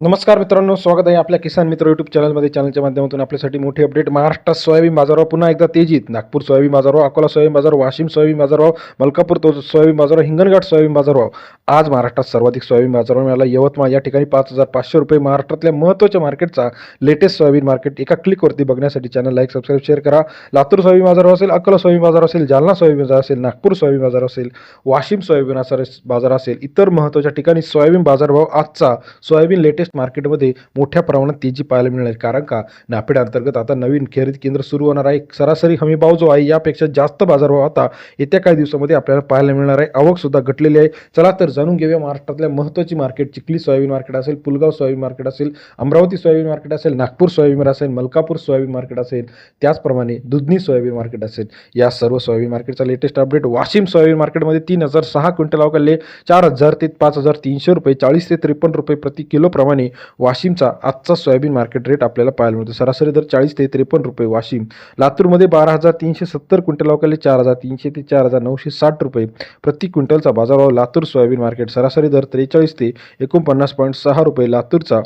नमस्कार मित्रांनो, स्वागत आहे आपल्या किसान मित्र यूट्यूब चॅनलमध्ये. चॅनलच्या माध्यमातून आपल्यासाठी मोठी अपडेट. महाराष्ट्रात सोयाबीन बाजारभाव पुन्हा एकदा तेजीत. नागपूर सोयाबीन बाजारभाव, अकोला सोयाबीन बाजारभाव, वाशिम सोयाबीन बाजारभाव, मलकापूर सोयाबीन बाजारभाव, हिंगणघाट सोयाबीन बाजारभाव. आज महाराष्ट्रात सर्वाधिक सोयाबीन बाजारभाव मिळाला. यवतमाळ या ठिकाणी 5,500 रुपये. महाराष्ट्रातल्या महत्त्वाच्या मार्केटचा लेटेस्ट सोयाबीन मार्केट एका क्लिकवरती बघण्यासाठी चॅनल लाईक, सबस्क्राईब, शेअर करा. लातूर सोयाबीन बाजारभाव असेल, अकोला सोयाबीन बाजार असेल, जालना सोयाबीन बाजार असेल, नागपूर सोयाबीन बाजार असेल, वाशिम सोयाबीन बाजार असेल, इतर महत्त्वाच्या ठिकाणी सोयाबीन बाजारभाव आजचा सोयाबीन लेटेस्ट मार्केटमध्ये मोठ्या प्रमाणात तेजी पाहायला मिळणार आहे. कारण का नाफेड अंतर्गत आता नवीन खरेदी केंद्र सुरू होणार आहे. सरासरी हमीभाव जो आहे यापेक्षा जास्त बाजारभाव आता येत्या काही दिवसामध्ये आपल्याला पाहायला मिळणार आहे. आवक सुद्धा घटलेली आहे. चला तर जाणून घेऊया महाराष्ट्रातल्या महत्त्वाची मार्केट. चिखली सोयाबीन मार्केट असेल, पुलगाव सोयाबीन मार्केट असेल, अमरावती सोयाबीन मार्केट असेल, नागपूर सोयाबीन असेल, मलकापूर सोयाबीन मार्केट असेल, त्याचप्रमाणे दुधनी सोयाबीन मार्केट असेल. या सर्व सोयाबीन मार्केटचा लेटेस्ट अपडेट. वाशिम सोयाबीन मार्केटमध्ये 3,006 क्विंटल अवकाले 4,000 ते 5,300 रुपये, 40 ते 53 रुपये प्रति किलो प्रमाणे वाशिमचा आजचा सोयाबीन मार्केट रेट आपल्याला पाहायला मिळतो. सरासरी दर 40 ते 53 रुपये वाशिम. लातूरमध्ये 12,370 क्विंटल अवकाले 4,300 ते 4,960 रुपये प्रति क्विंटलचा बाजारभाव. लातूर सोयाबीन मार्केट सरासरी दर 43 ते 49.6 रुपये लातूरचा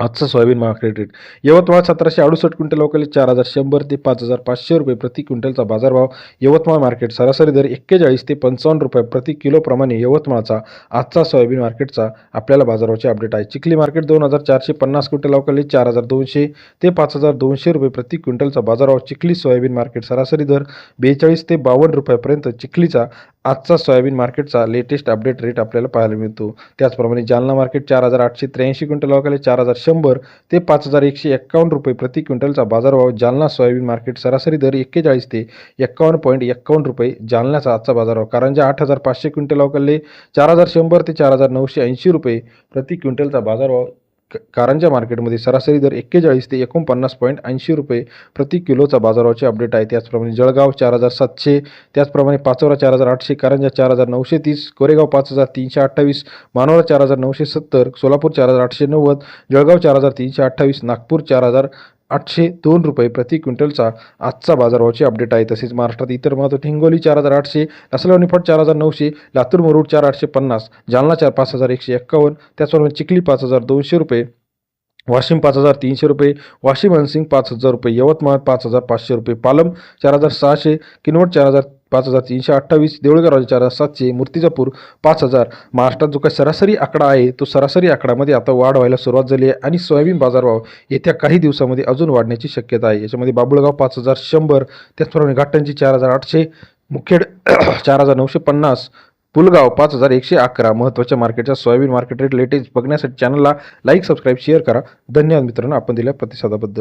आजचा soybean market rate. Yavatmal 1,768 quintal अवकाले 4,100 ते 5,500 रुपये प्रति क्विंटलचा बाजारभाव. यवतमाळ मार्केट सरासरी दर 41 ते 55 रुपये प्रति किलो प्रमाणे यवतमाळचा आजचा सोयाबीन मार्केटचा आपल्याला बाजाराचे अपडेट आहे. चिखली मार्केट 2,450 क्विंटल अवकाले 4,200 ते 5,200 रुपये प्रति क्विंटलचा बाजारभाव. चिखली सोयाबीन मार्केट सरासरी दर 42 ते 52 रुपयापर्यंत चिखलीचा आजचा सोयाबीन मार्केटचा लेटेस्ट अपडेट रेट आपल्याला पाहायला मिळतो. त्याचप्रमाणे जालना मार्केट 4,883 क्विंटल अवकाले 4,100 ते 5,151 रुपये प्रति क्विंटलचा बाजारभाव. जालना सोयाबीन मार्केट सरासरी दर 41 ते 51.51 रुपये जालन्याचा आजचा बाजारभाव. कारंजा 8,500 क्विंटल अवकाले 4,100 ते 4,980 रुपये प्रति क्विंटलचा बाजारभाव. कारंजा मार्केटमध्ये सरासरी दर 41 ते 49.80 रुपये प्रति किलोचा बाजाराचे अपडेट आहे. त्याचप्रमाणे जळगाव 4,700, त्याचप्रमाणे पाचोरा 4,800, कारंजा 4,930, कोरेगाव 5,328, मानोरा 4,970, सोलापूर 4,890, जळगाव 4,328, नागपूर 4,802 रुपये प्रति क्विंटलचा आजचा बाजारभावाचे अपडेट आहे. तसेच महाराष्ट्रात इतर महत्त्वाचे हिंगोली 4,800, लासलगाव निफाड 4,900, लातूर मुरुड 4,850, जालना 5,151, त्याचप्रमाणे चिखली 5,200 रुपये, वाशिम 5,300 रुपये, वाशिम हनसिंग 5,000 रुपये, यवतमाळ 5,500 रुपये, पालम 4,600, किनवट 5,328, देऊळगाव 4,700, मूर्तिजापूर 5,000. महाराष्ट्रात जो काही सरासरी आकडा आहे तो सरासरी आकडामध्ये आता वाढ व्हायला सुरुवात झाली आहे आणि सोयाबीन बाजारभाव येत्या काही दिवसामध्ये अजून वाढण्याची शक्यता आहे. याच्यामध्ये बाबुळगाव 5,100, त्याचप्रमाणे घाटंजी 4,800, मुखेड 4,950, पुलगाव 5,111. महत्त्वाच्या मार्केटच्या सोयाबीन मार्केट रेट लेटेस्ट बघण्यासाठी चॅनलला लाईक, सबस्क्राईब, शेअर करा. धन्यवाद मित्रांनो आपण दिलेल्या प्रतिसादाबद्दल.